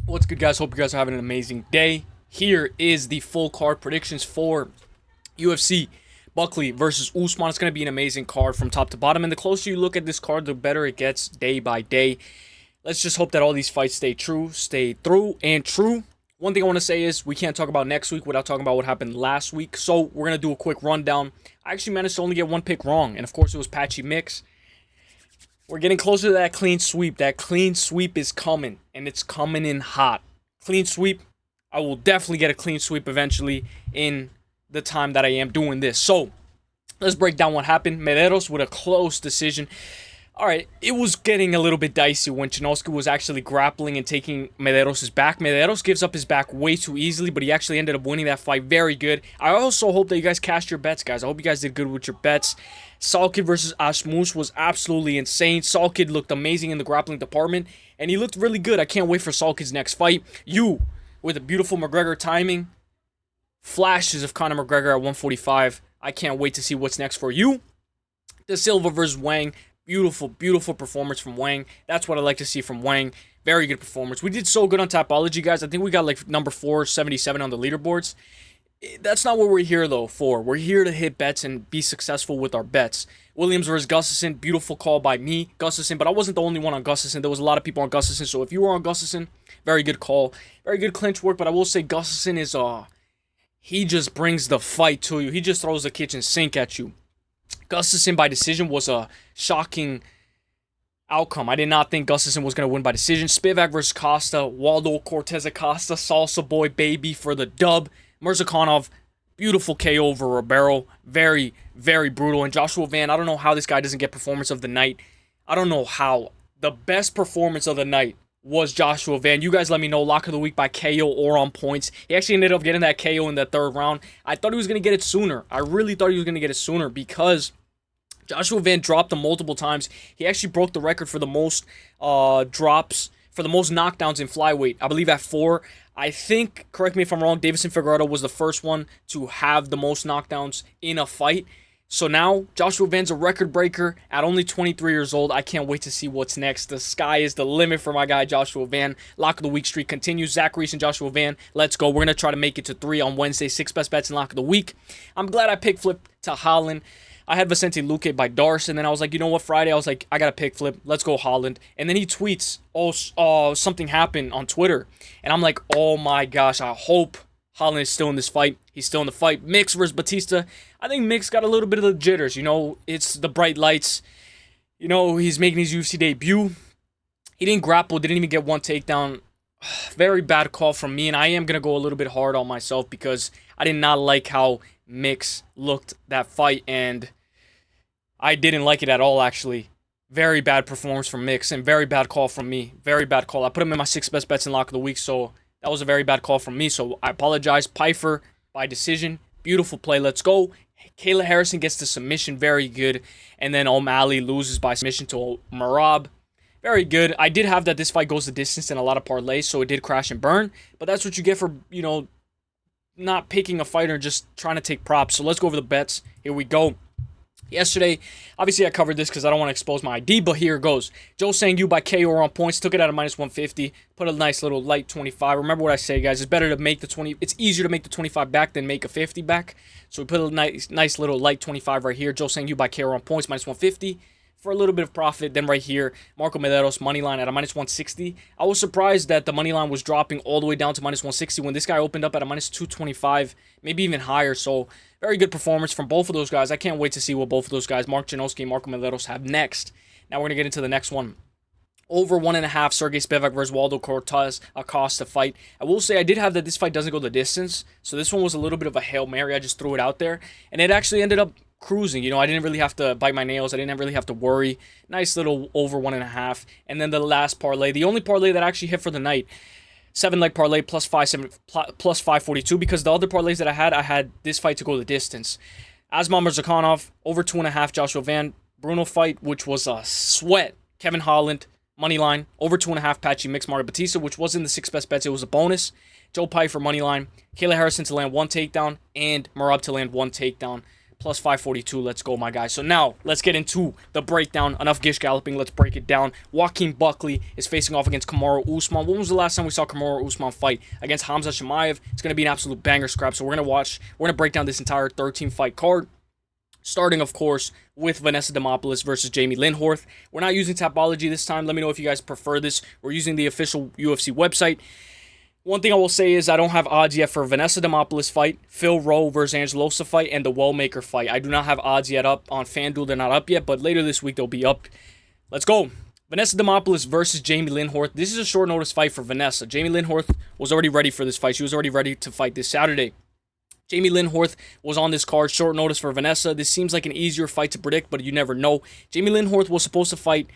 What's good, guys? Hope you guys are having an amazing day. Here is the full card predictions for UFC Buckley versus Usman. It's going to be an amazing card from top to bottom, and the closer you look at this card, the better it gets day by day. Let's just hope that all these fights stay true. One thing I want to say is we can't talk about next week without talking about what happened last week, so we're going to do a quick rundown. I actually managed to only get one pick wrong, and of course it was Patchy Mix. We're getting closer to that clean sweep. That clean sweep is coming, and it's coming in hot. Clean sweep. I will definitely get a clean sweep eventually in the time that I am doing this. So, let's break down what happened. Medeiros with a close decision. Alright, it was getting a little bit dicey when Chinosky was actually grappling and taking Medeiros' back. Medeiros gives up his back way too easily, but he actually ended up winning that fight very good. I also hope that you guys cashed your bets, guys. I hope you guys did good with your bets. Salkid versus Ashmus was absolutely insane. Salkid looked amazing in the grappling department, and he looked really good. I can't wait for Salkid's next fight. You, with a beautiful McGregor timing, flashes of Conor McGregor at 145. I can't wait to see what's next for you. Da Silva versus Wang. Beautiful, beautiful performance from Wang. That's what I like to see from Wang. Very good performance. We did so good on Tapology, guys. I think we got like number 477 on the leaderboards. That's not what we're here, though, for. We're here to hit bets and be successful with our bets. Williams versus Gustafsson. Beautiful call by me, Gustafsson. But I wasn't the only one on Gustafsson. There was a lot of people on Gustafsson. So if you were on Gustafsson, very good call. Very good clinch work. But I will say Gustafsson is, he just brings the fight to you. He just throws the kitchen sink at you. Gustafsson by decision was a shocking outcome. I did not think Gustafsson was going to win by decision. Spivak versus Costa. Waldo Cortez Acosta. Salsa boy baby for the dub. Mirzakhanov, beautiful KO over Ribeiro. Very, very brutal. And Joshua Van, I don't know how this guy doesn't get performance of the night. I don't know how. The best performance of the night was Joshua Van. You guys let me know. Lock of the week by KO or on points. He actually ended up getting that KO in the third round. I thought he was going to get it sooner. I really thought he was going to get it sooner because Joshua Van dropped him multiple times. He actually broke the record for the most drops, for the most knockdowns in flyweight. I believe at 4. I think, correct me if I'm wrong, Davison Figueiredo was the first one to have the most knockdowns in a fight. So now, Joshua Van's a record breaker at only 23 years old. I can't wait to see what's next. The sky is the limit for my guy, Joshua Van. Lock of the week streak continues. Zach Reese and Joshua Van, let's go. We're going to try to make it to 3 on Wednesday. 6 best bets in Lock of the week. I'm glad I pick flip to Holland. I had Vicente Luque by Darce, and then I was like, you know what, Friday, I was like, I got to pick flip. Let's go Holland. And then he tweets, something happened on Twitter. And I'm like, oh my gosh, I hope Holland is still in this fight. He's still in the fight. Mix versus Batista. I think Mix got a little bit of the jitters. You know, it's the bright lights. You know, he's making his UFC debut. He didn't grapple, didn't even get one takedown. Very bad call from me, and I am going to go a little bit hard on myself because I did not like how Mix looked that fight, and I didn't like it at all, actually. Very bad performance from Mix, and very bad call from me. Very bad call. I put him in my 6 best bets in Lock of the week, so that was a very bad call from me, so I apologize. Pfeiffer by decision. Beautiful play. Let's go. Kayla Harrison gets the submission. Very good. And then O'Malley loses by submission to Marab. Very good. I did have that this fight goes the distance in a lot of parlays, so it did crash and burn. But that's what you get for, you know, not picking a fighter and just trying to take props. So let's go over the bets. Here we go. Yesterday, obviously I covered this because I don't want to expose my ID, but here it goes. Joe Sang-Yu by KO on points, took it out of minus 150, put a nice little light 25. Remember what I say, guys, it's better to make the 20, it's easier to make the 25 back than make a 50 back. So we put a nice little light 25 right here. Joe Sang-Yu by KO on points, minus 150 for a little bit of profit. Then right here, Marco Medeiros money line at a minus 160. I was surprised that the money line was dropping all the way down to minus 160 when this guy opened up at a minus 225, maybe even higher. So very good performance from both of those guys. I can't wait to see what both of those guys, Mark Janosky and Marco Medeiros, have next. Now we're going to get into the next one. Over 1.5, Sergey Spivak versus Waldo Cortez Acosta fight. I will say I did have that this fight doesn't go the distance. So this one was a little bit of a Hail Mary. I just threw it out there. And it actually ended up cruising. You know, I didn't really have to bite my nails. I didn't really have to worry. Nice little over 1.5. And then the last parlay, the only parlay that actually hit for the night, 7-leg parlay plus 542, because the other parlays that I had this fight to go the distance. Asman Mirzakhanov, over 2.5, Joshua Van. Bruno fight, which was a sweat. Kevin Holland, money line, over 2.5, Patchy Mix, Mario Batista, which was in the 6 best bets. It was a bonus. Joe Pfeiffer, money line. Kayla Harrison to land 1 takedown, and Marab to land 1 takedown. plus 542. Let's go, my guys. So now, let's get into the breakdown. Enough gish galloping. Let's break it down. Joaquin Buckley is facing off against Kamaru Usman. When was the last time we saw Kamaru Usman fight? Against Hamza Chimaev. It's going to be an absolute banger scrap. So we're going to break down this entire 13-fight card. Starting, of course, with Vanessa Demopoulos versus Jamey-Lyn Horth. We're not using Tapology this time. Let me know if you guys prefer this. We're using the official UFC website. One thing I will say is I don't have odds yet for Vanessa Demopoulos fight, Phil Rowe versus Ange Loosa fight, and the Wellmaker fight. I do not have odds yet up on FanDuel. They're not up yet, but later this week they'll be up. Let's go. Vanessa Demopoulos versus Jamey-Lyn Horth. This is a short notice fight for Vanessa. Jamey-Lyn Horth was already ready for this fight. She was already ready to fight this Saturday. Jamey-Lyn Horth was on this card, short notice for Vanessa. This seems like an easier fight to predict, but you never know. Jamey-Lyn Horth was supposed to fight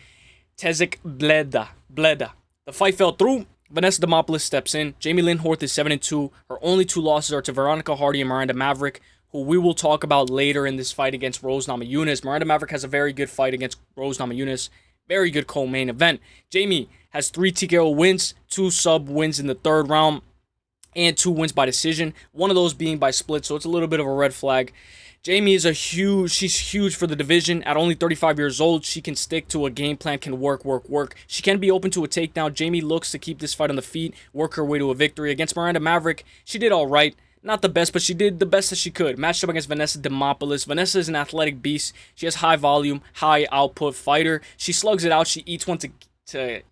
Tezek Bleda. The fight fell through. Vanessa Demopoulos steps in. Jamey-Lyn Horth is 7-2. Her only 2 losses are to Veronica Hardy and Miranda Maverick, who we will talk about later in this fight against Rose Namajunas. Miranda Maverick has a very good fight against Rose Namajunas. Very good co-main event. Jamie has 3 TKO wins, 2 sub wins in the 3rd round, and 2 wins by decision. One of those being by split, so it's a little bit of a red flag. Jamie is she's huge for the division. At only 35 years old, she can stick to a game plan, can work. She can be open to a takedown. Jamie looks to keep this fight on the feet, work her way to a victory. Against Miranda Maverick, she did all right. Not the best, but she did the best that she could. Matched up against Vanessa Demopoulos. Vanessa is an athletic beast. She has high volume, high output fighter. She slugs it out. She eats one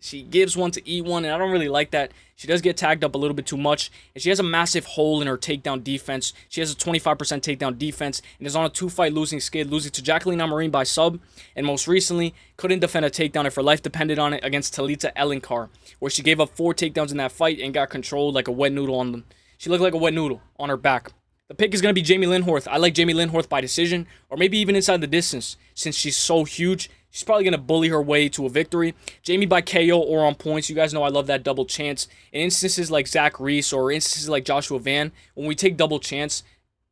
she gives one to eat one, and I don't really like that. She does get tagged up a little bit too much, and she has a massive hole in her takedown defense. She has a 25% takedown defense, and is on a 2-fight losing skid, losing to Jacqueline Amorim by sub, and most recently, couldn't defend a takedown if her life depended on it against Talita Elinkar, where she gave up 4 takedowns in that fight and got controlled like a wet noodle on them. She looked like a wet noodle on her back. The pick is going to be Jamey-Lyn Horth. I like Jamey-Lyn Horth by decision, or maybe even inside the distance, since she's so huge. She's probably going to bully her way to a victory. Jamie by KO or on points. You guys know I love that double chance. In instances like Zach Reese or instances like Joshua Van, when we take double chance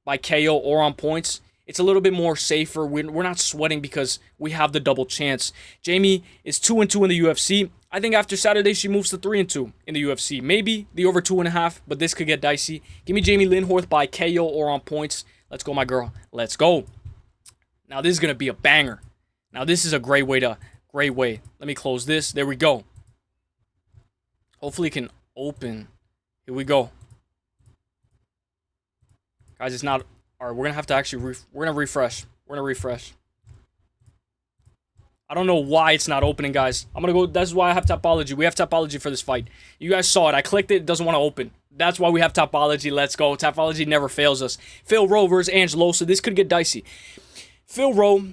by KO or on points, it's a little bit more safer. We're not sweating because we have the double chance. Jamie is 2-2 in the UFC. I think after Saturday, she moves to 3-2 in the UFC. Maybe the over 2.5, but this could get dicey. Give me Jamey-Lyn Horth by KO or on points. Let's go, my girl. Let's go. Now, this is going to be a banger. Now, this is a great way. Let me close this. There we go. Hopefully it can open. Here we go. Guys, it's not... All right, we're going to have to actually... We're going to refresh. I don't know why it's not opening, guys. I'm going to go... That's why I have Tapology. We have Tapology for this fight. You guys saw it. I clicked it. It doesn't want to open. That's why we have Tapology. Let's go. Tapology never fails us. Phil Rowe versus Ange Loosa. This could get dicey. Phil Rowe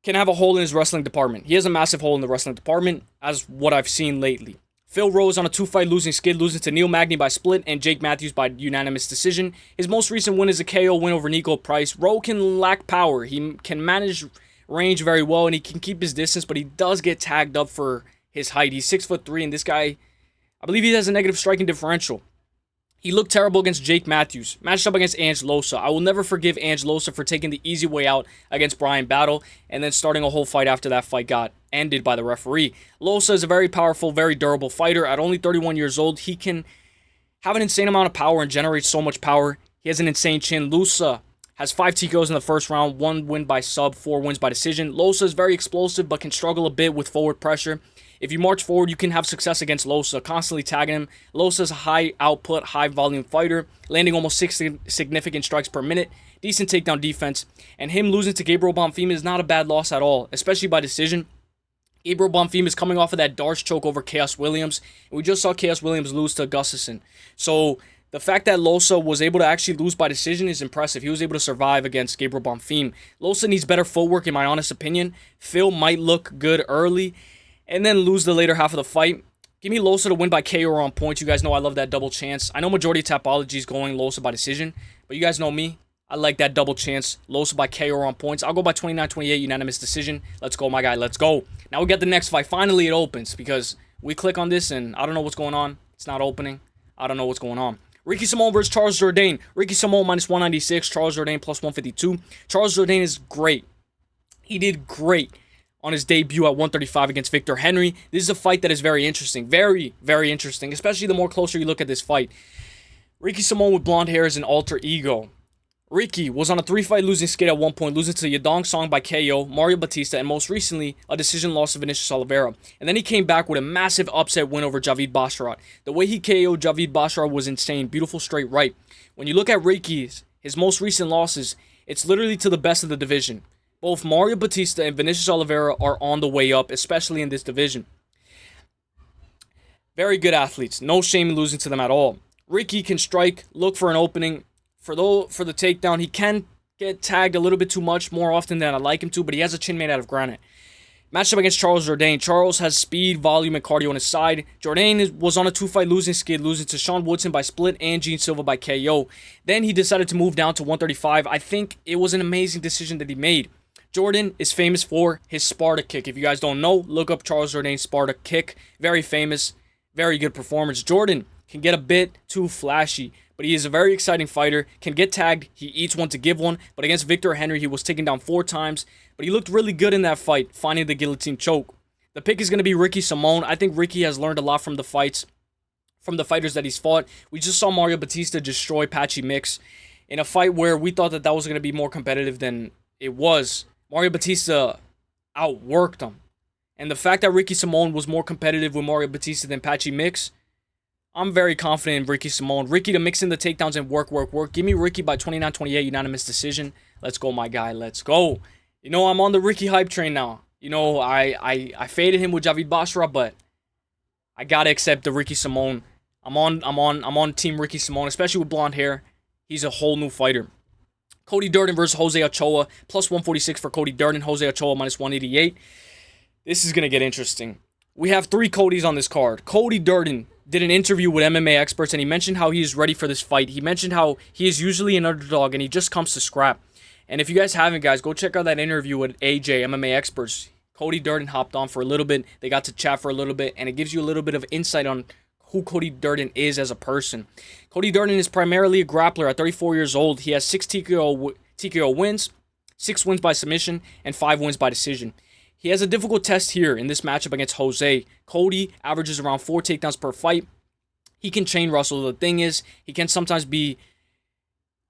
can have a hole in his wrestling department. He has a massive hole in the wrestling department, as what I've seen lately. Phil Rowe is on a 2-fight losing skid, losing to Neil Magny by split and Jake Matthews by unanimous decision. His most recent win is a KO win over Nico Price. Rowe can lack power. He can manage range very well, and he can keep his distance, but he does get tagged up for his height. He's 6'3", and this guy, I believe he has a negative striking differential. He looked terrible against Jake Matthews. Matched up against Ange Loosa. I will never forgive Ange Loosa for taking the easy way out against Brian Battle and then starting a whole fight after that fight got ended by the referee. Loosa is a very powerful, very durable fighter. At only 31 years old, he can have an insane amount of power and generate so much power. He has an insane chin. Loosa has 5 TKOs in the first round, 1 win by sub, 4 wins by decision. Loosa is very explosive but can struggle a bit with forward pressure. If you march forward, you can have success against Loosa, constantly tagging him. Loosa is a high output, high volume fighter, landing almost 6 significant strikes per minute, decent takedown defense, and him losing to Gabriel Bonfim is not a bad loss at all, especially by decision. Gabriel Bonfim is coming off of that Darce choke over Chaos Williams, and we just saw Chaos Williams lose to Gustafsson. So the fact that Loosa was able to actually lose by decision is impressive. He was able to survive against Gabriel Bonfim. Loosa needs better footwork, in my honest opinion. Phil might look good early, and then lose the later half of the fight. Give me Loosa to win by KO or on points. You guys know I love that double chance. I know majority of Tapology is going Loosa by decision, but you guys know me. I like that double chance. Loosa by KO or on points. I'll go by 29-28 unanimous decision. Let's go, my guy. Let's go. Now we got the next fight. Finally, it opens because we click on this and I don't know what's going on. It's not opening. I don't know what's going on. Ricky Simón versus Charles Jourdain. Ricky Simón minus 196. Charles Jourdain plus 152. Charles Jourdain is great. He did great on his debut at 135 against Victor Henry. This is a fight that is very interesting. Very, very interesting, especially the more closer you look at this fight. Ricky Simón with blonde hair is an alter ego. Ricky was on a 3-fight losing skid at one point, losing to Jourdain Song by KO, Mario Batista, and most recently, a decision loss to Vinicius Oliveira. And then he came back with a massive upset win over Javid Basharat. The way he KO'd Javid Basharat was insane. Beautiful straight right. When you look at Ricky's, his most recent losses, it's literally to the best of the division. Both Mario Batista and Vinicius Oliveira are on the way up, especially in this division. Very good athletes. No shame in losing to them at all. Ricky can strike, look for an opening. For the takedown, he can get tagged a little bit too much, more often than I'd like him to, but he has a chin made out of granite. Matched up against Charles Jourdain. Charles has speed, volume, and cardio on his side. Jourdain was on a 2-fight losing skid, losing to Sean Woodson by split and Gene Silva by KO. Then he decided to move down to 135. I think it was an amazing decision that he made. Jourdain is famous for his Sparta kick. If you guys don't know, look up Charles Jourdain's Sparta kick. Very famous, very good performance. Jourdain can get a bit too flashy, but he is a very exciting fighter, can get tagged, he eats one to give one, but against Victor Henry, he was taken down 4 times, but he looked really good in that fight, finding the guillotine choke. The pick is going to be Ricky Simón. I think Ricky has learned a lot from the fights, from the fighters that he's fought. We just saw Mario Batista destroy Patchy Mix in a fight where we thought that was going to be more competitive than it was. Mario Batista outworked him, and the fact that Ricky Simón was more competitive with Mario Batista than Patchy Mix, I'm very confident in Ricky Simón. Ricky to mix in the takedowns and work. Give me Ricky by 29-28, unanimous decision. Let's go, my guy. Let's go. You know, I'm on the Ricky hype train now. You know, I faded him with Javid Basharat, but I gotta accept the Ricky Simón. I'm on team Ricky Simón, especially with blonde hair. He's a whole new fighter. Cody Durden versus Jose Ochoa, plus 146 for Cody Durden. Jose Ochoa minus 188. This is gonna get interesting. We have 3 Codys on this card. Cody Durden did an interview with MMA experts, and he mentioned how he is ready for this fight. He mentioned how he is usually an underdog, and he just comes to scrap. And if you guys haven't, guys, go check out that interview with AJ, MMA experts. Cody Durden hopped on for a little bit. They got to chat for a little bit, and it gives you a little bit of insight on who Cody Durden is as a person. Cody Durden is primarily a grappler at 34 years old. He has 6 TKO wins, 6 wins by submission, and 5 wins by decision. He has a difficult test here in this matchup against Jose. Cody averages around 4 takedowns per fight. He can chain wrestle. The thing is, he can sometimes be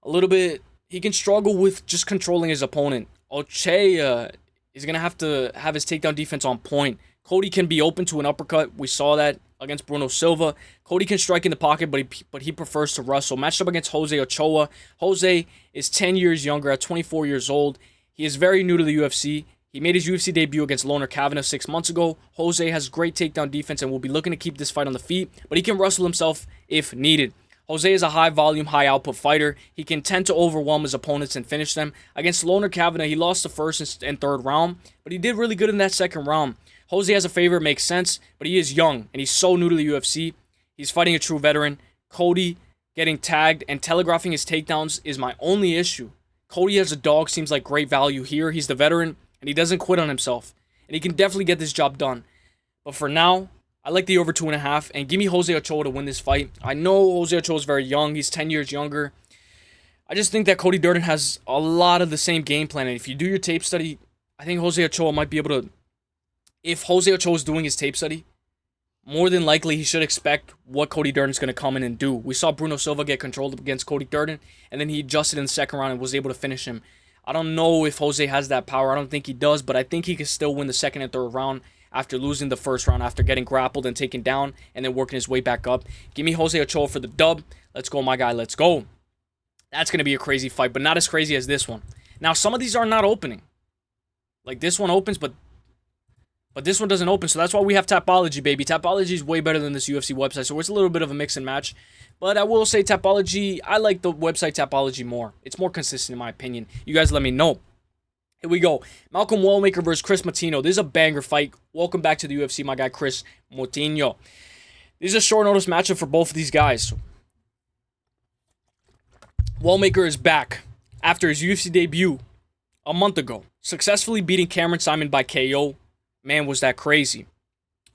a little bit... He can struggle with just controlling his opponent. Ochoa is going to have his takedown defense on point. Cody can be open to an uppercut. We saw that against Bruno Silva. Cody can strike in the pocket, but he prefers to wrestle. Matched up against Jose Ochoa. Jose is 10 years younger at 24 years old. He is very new to the UFC. He made his UFC debut against Loner Kavanagh 6 months ago. Jose has great takedown defense and will be looking to keep this fight on the feet, but he can wrestle himself if needed. Jose is a high-volume, high-output fighter. He can tend to overwhelm his opponents and finish them. Against Loner Kavanagh, he lost the first and third round, but he did really good in that second round. Jose as a favorite makes sense, but he is young, and he's so new to the UFC. He's fighting a true veteran. Cody getting tagged and telegraphing his takedowns is my only issue. Cody as a dog seems like great value here. He's the veteran, and he doesn't quit on himself. And he can definitely get this job done. But for now, I like the over 2.5. And give me Jose Ochoa to win this fight. I know Jose Ochoa is very young. He's 10 years younger. I just think that Cody Durden has a lot of the same game plan. And if you do your tape study, I think Jose Ochoa might be able to... If Jose Ochoa is doing his tape study, more than likely he should expect what Cody Durden's going to come in and do. We saw Bruno Silva get controlled against Cody Durden, and then he adjusted in the second round and was able to finish him. I don't know if Jose has that power. I don't think he does, but I think he can still win the second and third round after losing the first round, after getting grappled and taken down, and then working his way back up. Give me Jose Ochoa for the dub. Let's go, my guy. Let's go. That's going to be a crazy fight, but not as crazy as this one. Now, some of these are not opening. Like, this one opens, but this one doesn't open, so that's why we have Tapology, baby. Tapology is way better than this UFC website, so it's a little bit of a mix and match. But I will say Tapology, I like the website Tapology more. It's more consistent in my opinion. You guys let me know. Here we go. Malcolm Wellmaker versus Kris Moutinho. This is a banger fight. Welcome back to the UFC, my guy Kris Moutinho. This is a short notice matchup for both of these guys. Wellmaker is back after his UFC debut a month ago, successfully beating Cameron Simon by KO. Man, was that crazy.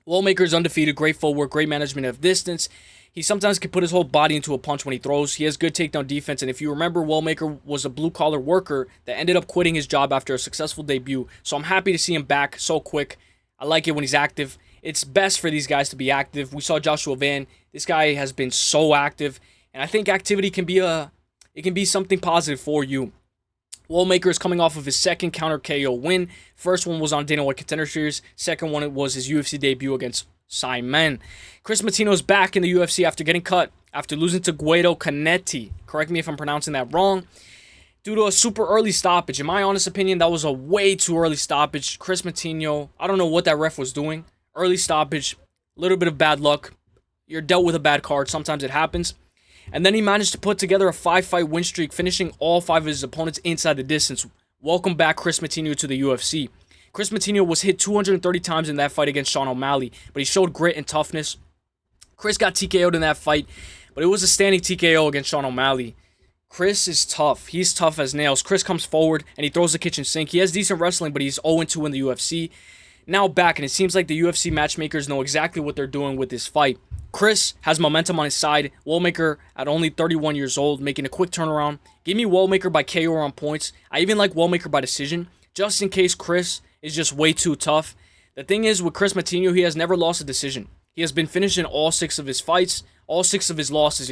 Wellmaker is undefeated, great footwork, great management of distance. He sometimes can put his whole body into a punch when he throws. He has good takedown defense, and if you remember, Wellmaker was a blue-collar worker that ended up quitting his job after a successful debut. So I'm happy to see him back so quick. I like it when he's active. It's best for these guys to be active. We saw Joshua Van. This guy has been so active, and I think activity can be a it can be something positive for you. Wellmaker is coming off of his second counter KO win. First one was on Dana White Contender Series. Second one was his UFC debut against Simón. Kris Moutinho is back in the UFC after getting cut, after losing to Guido Canetti. Correct me if I'm pronouncing that wrong. Due to a super early stoppage. In my honest opinion, that was a way too early stoppage. Kris Moutinho, I don't know what that ref was doing. Early stoppage, a little bit of bad luck. You're dealt with a bad card. Sometimes it happens. And then he managed to put together a 5-fight win streak, finishing all 5 of his opponents inside the distance. Welcome back, Kris Moutinho, to the UFC. Kris Moutinho was hit 230 times in that fight against Sean O'Malley, but he showed grit and toughness. Kris got TKO'd in that fight, but it was a standing TKO against Sean O'Malley. Kris is tough. He's tough as nails. Kris comes forward, and he throws the kitchen sink. He has decent wrestling, but he's 0-2 in the UFC. Now back, and it seems like the UFC matchmakers know exactly what they're doing with this fight. Kris has momentum on his side. Wellmaker at only 31 years old, making a quick turnaround. Give me Wellmaker by KO on points. I even like Wellmaker by decision, just in case Kris is just way too tough. The thing is, with Kris Moutinho, he has never lost a decision. He has been finishing all 6 of his fights, all 6 of his losses,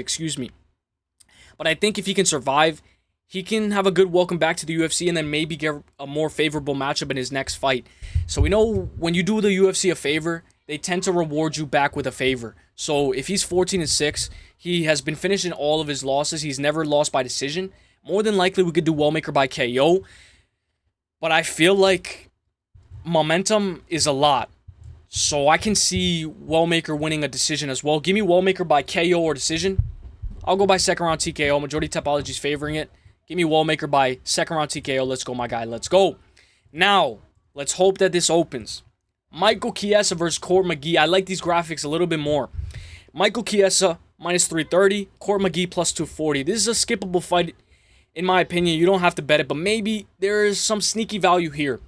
But I think if he can survive, he can have a good welcome back to the UFC and then maybe get a more favorable matchup in his next fight. So we know when you do the UFC a favor, they tend to reward you back with a favor. So if he's 14-6, he has been finishing all of his losses. He's never lost by decision. More than likely, we could do Wellmaker by KO. But I feel like momentum is a lot. So I can see Wellmaker winning a decision as well. Give me Wellmaker by KO or decision. I'll go by second round TKO. Majority Topology is favoring it. Give me Wellmaker by second round TKO. Let's go, my guy. Let's go. Now, let's hope that this opens. Michael Chiesa versus Court McGee. I like these graphics a little bit more. Michael Chiesa, minus 330. Court McGee, plus 240. This is a skippable fight, in my opinion. You don't have to bet it, but maybe there is some sneaky value here.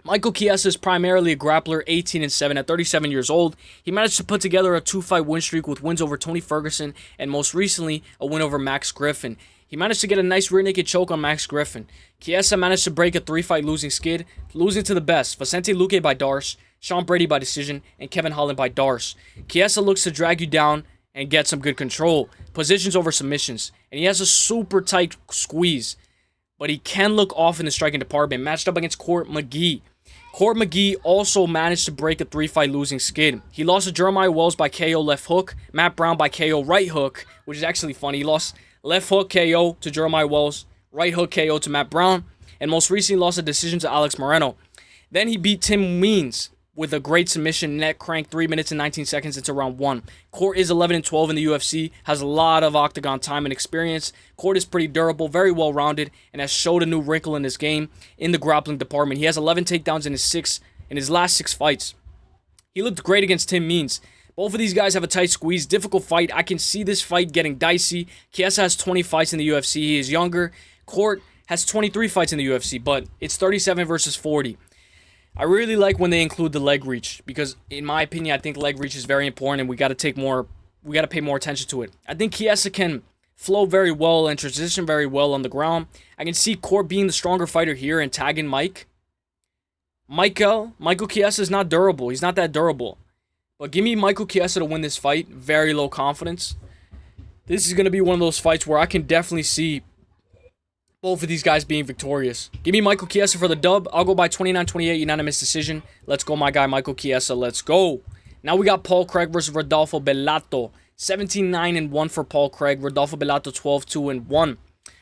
Michael Chiesa is primarily a grappler, 18-7 at 37 years old. He managed to put together a 2-fight win streak with wins over Tony Ferguson and most recently a win over Max Griffin. He managed to get a nice rear naked choke on Max Griffin. Chiesa managed to break a 3-fight losing skid, losing to the best, Vicente Luque by Darce, Sean Brady by decision, and Kevin Holland by Darce. Chiesa looks to drag you down and get some good control, positions over submissions, and he has a super tight squeeze, but he can look off in the striking department, matched up against Court McGee. Court McGee also managed to break a 3-fight losing skid. He lost to Jeremiah Wells by KO left hook, Matt Brown by KO right hook, which is actually funny. He lost left hook KO to Jeremiah Wells, right hook KO to Matt Brown, and most recently lost a decision to Alex Moreno. Then he beat Tim Means with a great submission neck crank 3 minutes and 19 seconds into round 1. Court is 11-12 in the UFC, has a lot of octagon time and experience. Court is pretty durable, very well-rounded, and has showed a new wrinkle in his game in the grappling department. He has 11 takedowns in his last 6 fights. He looked great against Tim Means. Both of these guys have a tight squeeze, difficult fight. I can see this fight getting dicey. Chiesa has 20 fights in the UFC. He is younger. Court has 23 fights in the UFC, but it's 37 versus 40. I really like when they include the leg reach because, in my opinion, I think leg reach is very important and we got to pay more attention to it. I think Chiesa can flow very well and transition very well on the ground. I can see Court being the stronger fighter here and tagging Michael Chiesa is not durable. He's not that durable. But give me Michael Chiesa to win this fight. Very low confidence. This is going to be one of those fights where I can definitely see both of these guys being victorious. Give me Michael Chiesa for the dub. I'll go by 29-28, unanimous decision. Let's go, my guy, Michael Chiesa. Let's go. Now we got Paul Craig versus Rodolfo Bellato. 17-9-1 for Paul Craig. Rodolfo Bellato 12-2-1.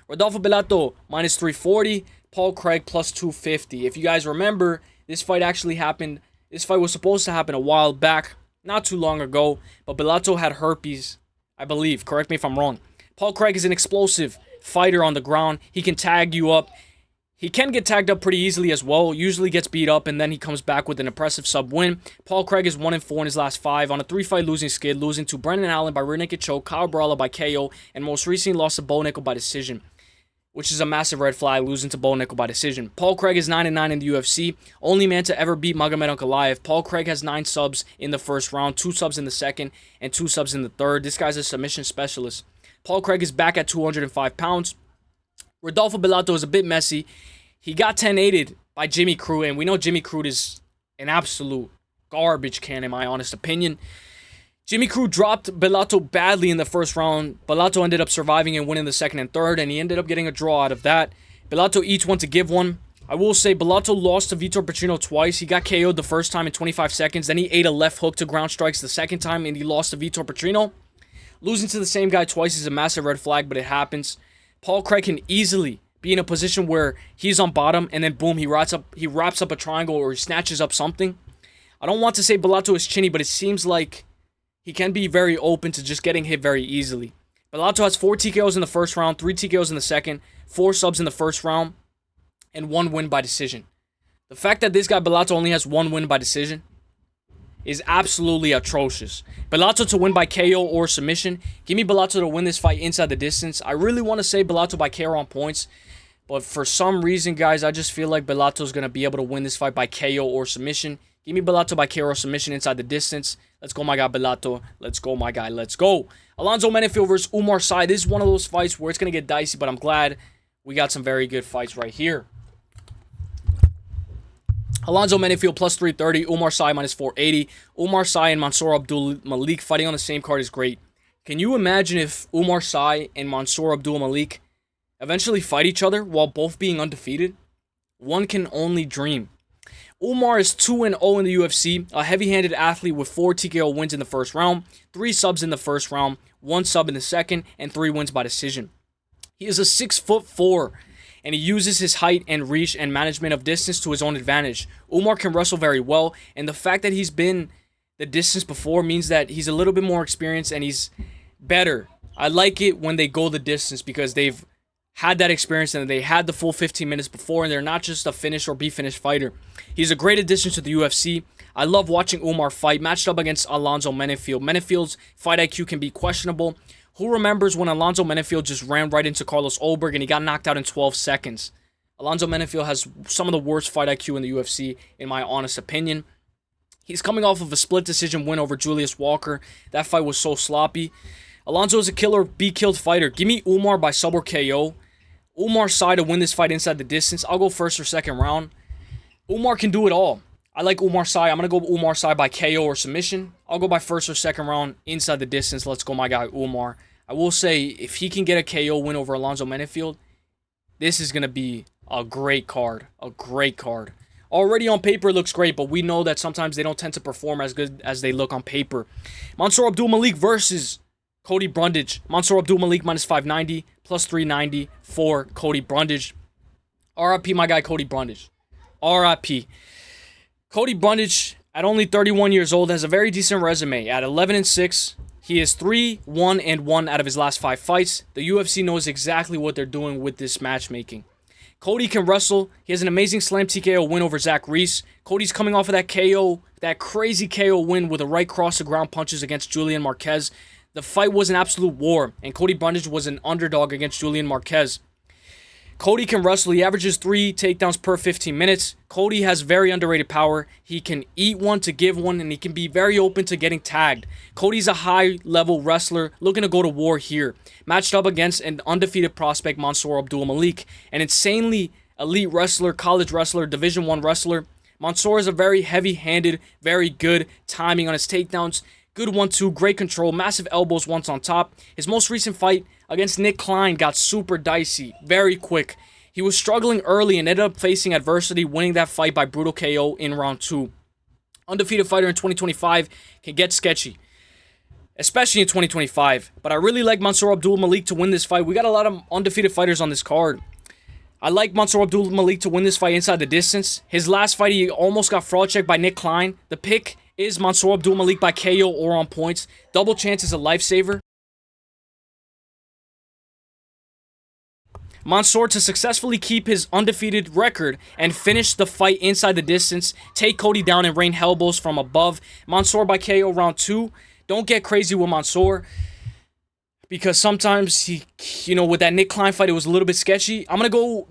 Rodolfo Bellato minus 340. Paul Craig plus 250. If you guys remember, this fight actually happened. This fight was supposed to happen a while back, not too long ago. But Bellato had herpes, I believe. Correct me if I'm wrong. Paul Craig is an explosive fighter on the ground. He can tag you up. He can get tagged up pretty easily as well. Usually gets beat up and then he comes back with an impressive sub win. Paul Craig is 1-4 in his last 5 on a 3-fight losing skid, losing to Brendan Allen by rear naked choke, Kyle Brawler by KO, and most recently lost to Bo Nickel by decision, which is a massive red flag, losing to Bo Nickel by decision. Paul Craig is 9-9 in the UFC, only man to ever beat Magomed Ankalaev. Paul Craig has 9 subs in the first round, 2 subs in the second, and 2 subs in the third. This guy's a submission specialist. Paul Craig is back at 205 pounds. Rodolfo Bellato is a bit messy. He got 10-8'd by Jimmy Crute, and we know Jimmy Crute is an absolute garbage can, in my honest opinion. Jimmy Crew dropped Bellato badly in the first round. Bellato ended up surviving and winning the second and third, and he ended up getting a draw out of that. Bellato each one to give one. I will say Bellato lost to Vitor Petrino twice. He got KO'd the first time in 25 seconds. Then he ate a left hook to ground strikes the second time, and he lost to Vitor Petrino. Losing to the same guy twice is a massive red flag, but it happens. Paul Craig can easily be in a position where he's on bottom, and then boom, he wraps up a triangle or he snatches up something. I don't want to say Bellato is chinny, but it seems like he can be very open to just getting hit very easily. Bellato has 4 TKOs in the first round, 3 TKOs in the second, 4 subs in the first round, and 1 win by decision. The fact that this guy Bellato only has 1 win by decision is absolutely atrocious. Bellato to win by KO or submission. Give me Bellato to win this fight inside the distance. I really want to say Bellato by KO on points, but for some reason, guys, I just feel like Bellato is going to be able to win this fight by KO or submission. Give me Bellato by KO or submission inside the distance. Let's go, my guy, Bellato. Let's go, my guy. Let's go. Alonzo Menifield versus Oumar Sy. This is one of those fights where it's going to get dicey, but I'm glad we got some very good fights right here. Alonzo Menifield plus 330. Oumar Sy minus 480. Oumar Sy and Mansur Abdul-Malik fighting on the same card is great. Can you imagine if Oumar Sy and Mansur Abdul-Malik eventually fight each other while both being undefeated? One can only dream. Oumar is 2-0 in the UFC, a heavy-handed athlete with 4 TKO wins in the first round, 3 subs in the first round, 1 sub in the second, and 3 wins by decision. He is a 6'4", and he uses his height and reach and management of distance to his own advantage. Oumar can wrestle very well, and the fact that he's been the distance before means that he's a little bit more experienced and he's better. I like it when they go the distance because they've had that experience and they had the full 15 minutes before, and they're not just a finish or be finished fighter. He's a great addition to the UFC. I love watching Oumar fight, matched up against Alonzo Menifield's fight IQ can be questionable. Who remembers when Alonzo Menifield just ran right into Carlos Ulberg and he got knocked out in 12 seconds? Alonzo Menifield has some of the worst fight IQ in the UFC, in my honest opinion. He's coming off of a split decision win over Julius Walker. That fight was so sloppy. Alonzo is a killer, be-killed fighter. Give me Oumar by sub or KO. Oumar Sy to win this fight inside the distance. I'll go first or second round. Oumar can do it all. I like Oumar Sy. I'm going to go Oumar Sy by KO or submission. I'll go by first or second round inside the distance. Let's go, my guy, Oumar. I will say, if he can get a KO win over Alonzo Menifield, this is going to be a great card. A great card. Already on paper, it looks great, but we know that sometimes they don't tend to perform as good as they look on paper. Mansur Abdul-Malik versus Cody Brundage. Mansur Abdul-Malik minus 590, plus 390 for Cody Brundage. RIP, my guy, Cody Brundage. RIP. Cody Brundage, at only 31 years old, has a very decent resume. At 11-6, he is 3-1-1 out of his last 5 fights. The UFC knows exactly what they're doing with this matchmaking. Cody can wrestle. He has an amazing slam TKO win over Zach Reese. Cody's coming off of that KO, that crazy KO win with a right cross to ground punches against Julian Marquez. The fight was an absolute war, and Cody Brundage was an underdog against Julian Marquez. Cody can wrestle. He averages 3 takedowns per 15 minutes. Cody has very underrated power. He can eat one to give one, and he can be very open to getting tagged. Cody's a high-level wrestler looking to go to war here. Matched up against an undefeated prospect, Mansur Abdul-Malik, an insanely elite wrestler, college wrestler, Division I wrestler. Mansur is a very heavy-handed, very good timing on his takedowns. Good 1-2, great control, massive elbows once on top. His most recent fight against Nick Klein got super dicey, very quick. He was struggling early and ended up facing adversity, winning that fight by brutal KO in round 2. Undefeated fighter in 2025 can get sketchy, especially in 2025. But I really like Mansur Abdul-Malik to win this fight. We got a lot of undefeated fighters on this card. I like Mansur Abdul-Malik to win this fight inside the distance. His last fight, he almost got fraud checked by Nick Klein. The pick is Mansur Abdul-Malik by KO or on points. Double chance is a lifesaver. Mansur to successfully keep his undefeated record and finish the fight inside the distance, take Cody down and rain elbows from above. Mansur by KO round 2. Don't get crazy with Mansur, because sometimes he, with that Nick Klein fight, it was a little bit sketchy. I'm going to go,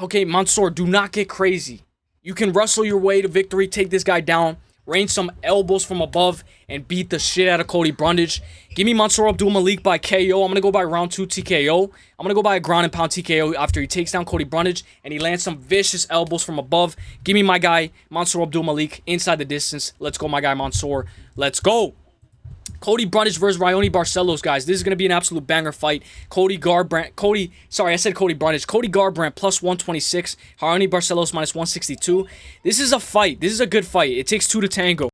okay, Mansur, do not get crazy. You can wrestle your way to victory, take this guy down, rain some elbows from above, and beat the shit out of Cody Brundage. Give me Mansur Abdul-Malik by KO. I'm going to go by round 2 TKO. I'm going to go by a ground and pound TKO after he takes down Cody Brundage and he lands some vicious elbows from above. Give me my guy, Mansur Abdul-Malik, inside the distance. Let's go, my guy, Mansur. Let's go. Cody Brundage versus Raoni Barcelos, guys. This is going to be an absolute banger fight. Cody Garbrandt, sorry, I said Cody Brundage. Cody Garbrandt plus 126. Raoni Barcelos minus 162. This is a fight. This is a good fight. It takes two to tango.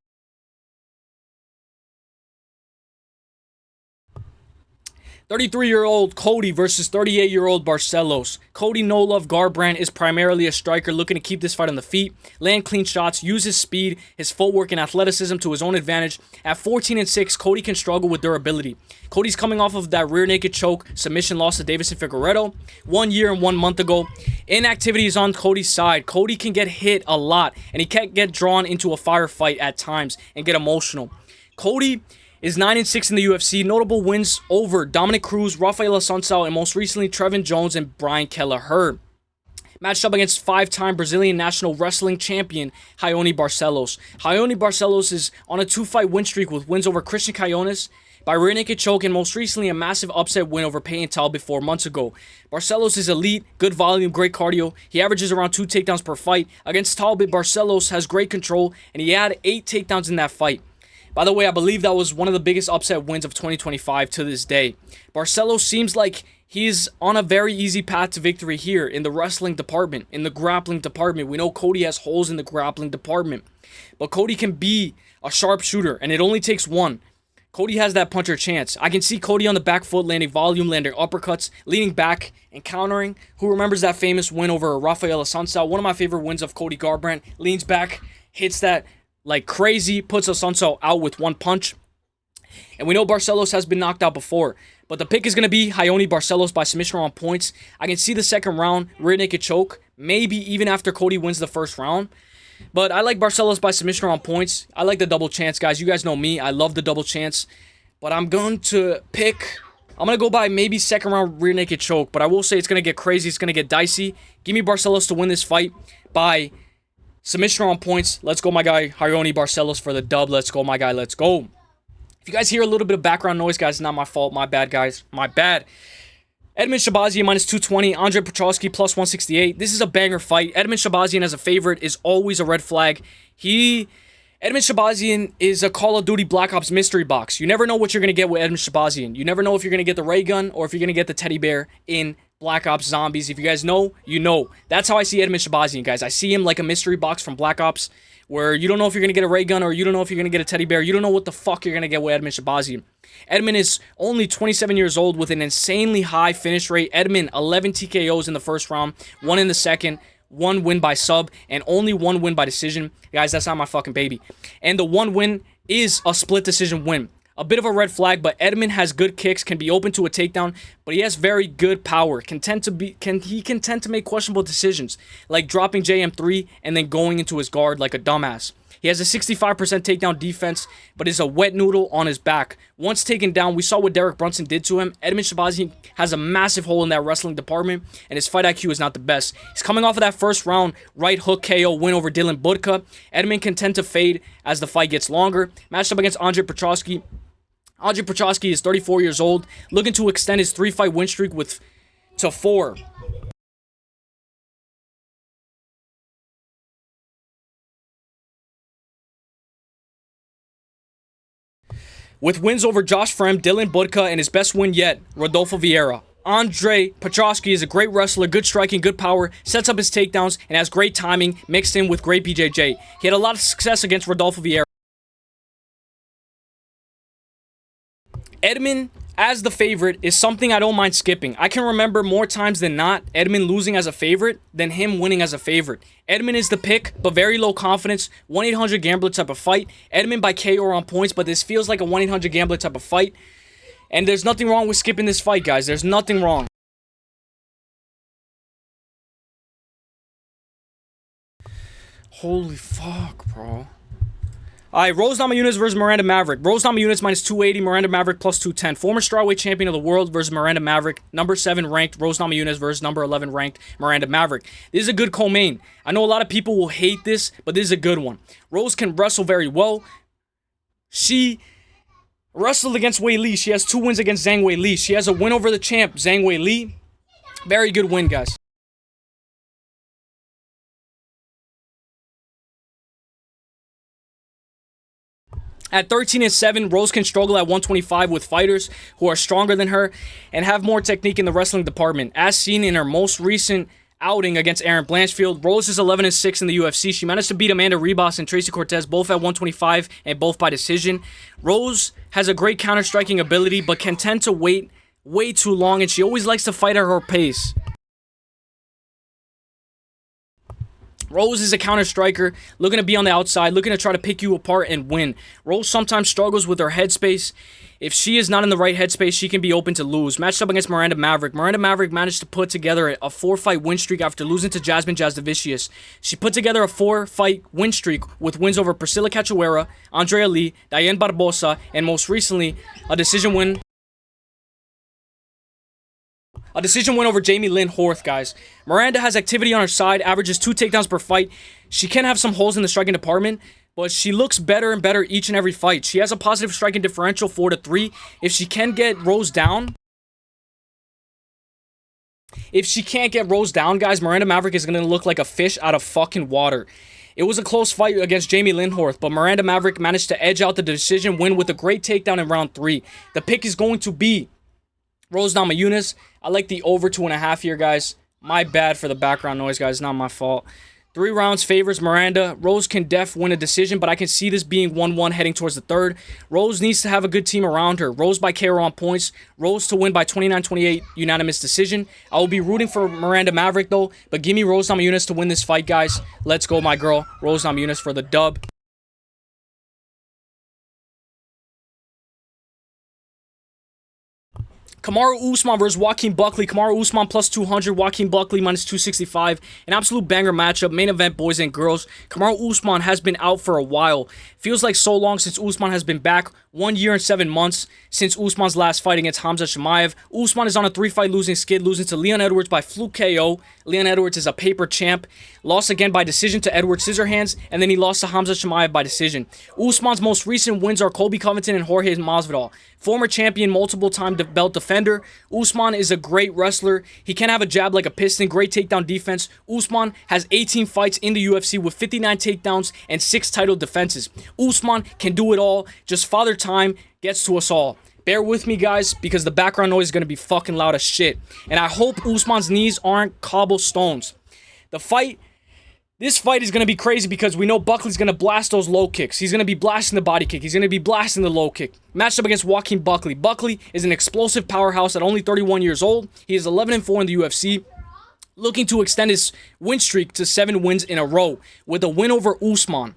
33-year-old Cody versus 38-year-old Barcelos. Cody no love Garbrandt is primarily a striker looking to keep this fight on the feet, land clean shots, use his speed, his footwork, and athleticism to his own advantage. At 14-6, Cody can struggle with durability. Cody's coming off of that rear naked choke submission loss to Deiveson Figueiredo 1 year and 1 month ago. Inactivity is on Cody's side. Cody can get hit a lot, and he can't get drawn into a firefight at times and get emotional. Cody is 9-6 in the UFC. Notable wins over Dominic Cruz, Rafael Assunção, and most recently Trevin Jones and Brian Kelleher. Matched up against 5-time Brazilian national wrestling champion Raoni Barcelos. Raoni Barcelos is on a 2-fight win streak with wins over Christian Cayones by rear naked choke and most recently a massive upset win over Payton Talbot 4 months ago. Barcelos is elite, good volume, great cardio. He averages around 2 takedowns per fight. Against Talbot, Barcelos has great control and he had 8 takedowns in that fight. By the way, I believe that was one of the biggest upset wins of 2025 to this day. Barcelos seems like he's on a very easy path to victory here in the wrestling department, in the grappling department. We know Cody has holes in the grappling department, but Cody can be a sharpshooter, and it only takes one. Cody has that puncher chance. I can see Cody on the back foot landing volume, landing uppercuts, leaning back and countering. Who remembers that famous win over Rafael Assunção? One of my favorite wins of Cody Garbrandt. Leans back, hits that like crazy, puts Assunção out with one punch. And we know Barcelos has been knocked out before. But the pick is going to be Raoni Barcelos by submission round points. I can see the second round, rear naked choke. Maybe even after Cody wins the first round. But I like Barcelos by submission round points. I like the double chance, guys. You guys know me. I love the double chance. But I'm going to go by maybe second round rear naked choke. But I will say it's going to get crazy. It's going to get dicey. Give me Barcelos to win this fight by submission round points. Let's go, my guy, Raoni Barcelos for the dub. Let's go, my guy. Let's go. If you guys hear a little bit of background noise, guys, it's not my fault. My bad, guys. My bad. Edmund Shabazian minus 220. Andre Petrosky plus 168. This is a banger fight. Edmund Shabazian as a favorite is always a red flag. Edmund Shabazian is a Call of Duty Black Ops mystery box. You never know what you're going to get with Edmund Shabazian. You never know if you're going to get the ray gun or if you're going to get the teddy bear in Black Ops Zombies. If you guys know, you know. That's how I see Edmund Shabazian, guys. I see him like a mystery box from Black Ops where you don't know if you're going to get a ray gun or you don't know if you're going to get a teddy bear. You don't know what the fuck you're going to get with Edmund Shabazian. Edmund is only 27 years old with an insanely high finish rate. Edmund, 11 TKOs in the first round, 1 in the second, 1 win by sub, and only 1 win by decision. Guys, that's not my fucking baby. And the 1 win is a split decision win. A bit of a red flag, but Edmund has good kicks, can be open to a takedown, but he has very good power. He can tend to make questionable decisions, like dropping JM3 and then going into his guard like a dumbass. He has a 65% takedown defense, but is a wet noodle on his back. Once taken down, we saw what Derek Brunson did to him. Edmund Shabazian has a massive hole in that wrestling department, and his fight IQ is not the best. He's coming off of that first round right hook KO win over Dylan Budka. Edmund can tend to fade as the fight gets longer. Matched up against Andre Petrosky. Andre Petrosky is 34 years old, looking to extend his 3-fight win streak to 4. With wins over Josh Frem, Dylan Budka, and his best win yet, Rodolfo Vieira. Andre Petrosky is a great wrestler, good striking, good power, sets up his takedowns, and has great timing mixed in with great BJJ. He had a lot of success against Rodolfo Vieira. Edmund, as the favorite, is something I don't mind skipping. I can remember more times than not Edmund losing as a favorite than him winning as a favorite. Edmund is the pick, but very low confidence, 1-800-GAMBLER type of fight. Edmund by KO on points, but this feels like a 1-800-GAMBLER type of fight. And there's nothing wrong with skipping this fight, guys. There's nothing wrong. Holy fuck, bro. Alright, Rose Namajunas versus Miranda Maverick. Rose Namajunas minus 280, Miranda Maverick plus 210. Former strawweight champion of the world versus Miranda Maverick. Number 7 ranked Rose Namajunas versus number 11 ranked Miranda Maverick. This is a good co-main. I know a lot of people will hate this, but this is a good one. Rose can wrestle very well. She wrestled against Wei Li. She has 2 wins against Zhang Wei Li. She has a win over the champ, Zhang Wei Li. Very good win, guys. At 13-7, Rose can struggle at 125 with fighters who are stronger than her and have more technique in the wrestling department. As seen in her most recent outing against Erin Blanchfield, Rose is 11-6 in the UFC. She managed to beat Amanda Ribas and Tracy Cortez both at 125 and both by decision. Rose has a great counter-striking ability but can tend to wait way too long, and she always likes to fight at her pace. Rose is a counter striker, looking to be on the outside, looking to try to pick you apart and win. Rose sometimes struggles with her headspace. If she is not in the right headspace, she can be open to lose. Matched up against Miranda Maverick. Miranda Maverick managed to put together a 4-fight win streak after losing to Jasmine Jasdavicius. She put together a 4-fight win streak with wins over Priscilla Cachoeira, Andrea Lee, Diane Barbosa, and most recently, a decision win over Jamey-Lyn Horth, guys. Miranda has activity on her side, averages 2 takedowns per fight. She can have some holes in the striking department, but she looks better and better each and every fight. She has a positive striking differential, 4-3. If she can get Rose down, guys, Miranda Maverick is going to look like a fish out of fucking water. It was a close fight against Jamey-Lyn Horth, but Miranda Maverick managed to edge out the decision win with a great takedown in round 3. The pick is going to be Rose Namajunas. I like the over 2.5 here, guys. My bad for the background noise, guys. Not my fault. 3 rounds favors Miranda. Rose can win a decision, but I can see this being 1-1 heading towards the 3rd. Rose needs to have a good team around her. Rose by KO on points. Rose to win by 29-28 unanimous decision. I will be rooting for Miranda Maverick, though, but give me Rose Namajunas to win this fight, guys. Let's go, my girl. Rose Namajunas for the dub. Kamaru Usman versus Joaquin Buckley. Kamaru Usman plus 200, Joaquin Buckley minus 265. An absolute banger matchup. Main event, boys and girls. Kamaru Usman has been out for a while. Feels like so long since Usman has been back. 1 year and 7 months since Usman's last fight against Hamza Chimaev. Usman is on a 3-fight losing skid, losing to Leon Edwards by fluke KO. Leon Edwards is a paper champ. Lost again by decision to Edwards Scissorhands, and then he lost to Hamza Chimaev by decision. Usman's most recent wins are Colby Covington and Jorge Masvidal. Former champion, multiple-time belt defender. Usman is a great wrestler. He can have a jab like a piston, great takedown defense. Usman has 18 fights in the UFC with 59 takedowns and 6 title defenses. Usman can do it all. Just Father Time gets to us all. Bear with me, guys, because the background noise is going to be fucking loud as shit. And I hope Usman's knees aren't cobblestones. This fight is going to be crazy because we know Buckley's going to blast those low kicks. He's going to be blasting the body kick. He's going to be blasting the low kick. Matched up against Joaquin Buckley. Buckley is an explosive powerhouse at only 31 years old. He is 11-4 in the UFC. Looking to extend his win streak to 7 wins in a row with a win over Usman.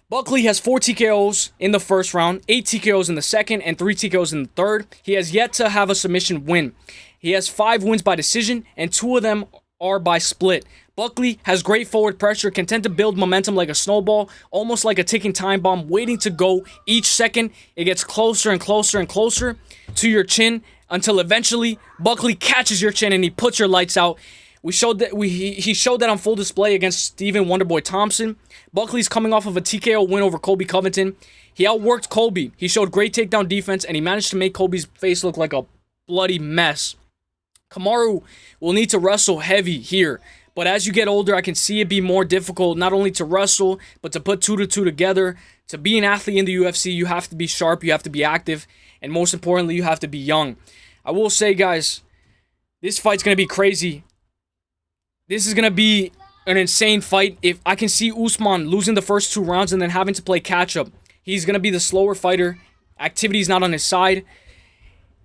Buckley has 4 TKOs in the first round, 8 TKOs in the second, and 3 TKOs in the third. He has yet to have a submission win. He has 5 wins by decision, and 2 of them are by split. Buckley has great forward pressure, can tend to build momentum like a snowball, almost like a ticking time bomb, waiting to go each second. It gets closer and closer and closer to your chin until eventually Buckley catches your chin and he puts your lights out. He showed that on full display against Stephen Wonderboy Thompson. Buckley's coming off of a TKO win over Colby Covington. He outworked Colby. He showed great takedown defense, and he managed to make Colby's face look like a bloody mess. Kamaru will need to wrestle heavy here. But as you get older, I can see it be more difficult not only to wrestle, but to put 2 to 2 together. To be an athlete in the UFC, you have to be sharp, you have to be active, and most importantly, you have to be young. I will say, guys, this fight's going to be crazy. This is going to be an insane fight. If I can see Usman losing the first 2 rounds and then having to play catch-up. He's going to be the slower fighter. Activity's not on his side.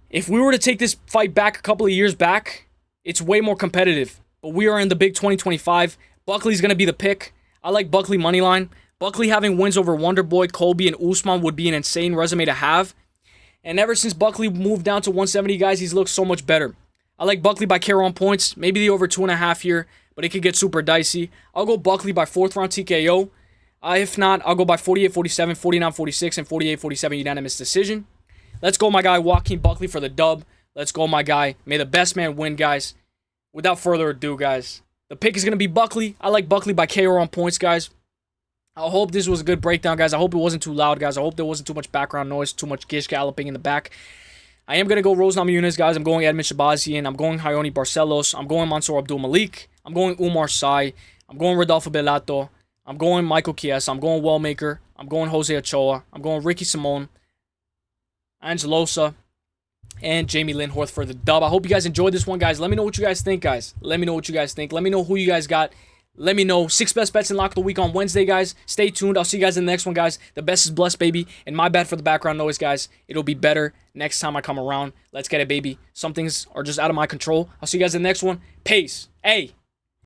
If we were to take this fight back a couple of years back, it's way more competitive. But we are in the big 2025. Buckley's going to be the pick. I like Buckley moneyline. Buckley having wins over Wonderboy, Colby, and Usman would be an insane resume to have. And ever since Buckley moved down to 170, guys, he's looked so much better. I like Buckley by KO on points. Maybe the over 2.5 here, but it could get super dicey. I'll go Buckley by 4th round TKO. If not, I'll go by 48-47, 49-46, and 48-47 unanimous decision. Let's go, my guy, Joaquin Buckley for the dub. Let's go, my guy. May the best man win, guys. Without further ado, guys, the pick is going to be Buckley. I like Buckley by KO on points, guys. I hope this was a good breakdown, guys. I hope it wasn't too loud, guys. I hope there wasn't too much background noise, too much gish galloping in the back. I am going to go Rose Namajunas, guys. I'm going Edmund Shabazian. I'm going Hayoni Barcelos. I'm going Mansur Abdul-Malik. I'm going Oumar Sy. I'm going Rodolfo Bellato. I'm going Michael Chiesa. I'm going Wellmaker. I'm going Jose Ochoa. I'm going Ricky Simón, Ange, and Jamey-Lyn Horth for the dub. I hope you guys enjoyed this one, guys. Let me know what you guys think, guys. Let me know what you guys think. Let me know who you guys got. Let me know. 6 best bets in lock of the week on Wednesday, guys. Stay tuned. I'll see you guys in the next one, guys. The best is blessed, baby. And my bad for the background noise, guys. It'll be better next time I come around. Let's get it, baby. Some things are just out of my control. I'll see you guys in the next one. Peace. Hey.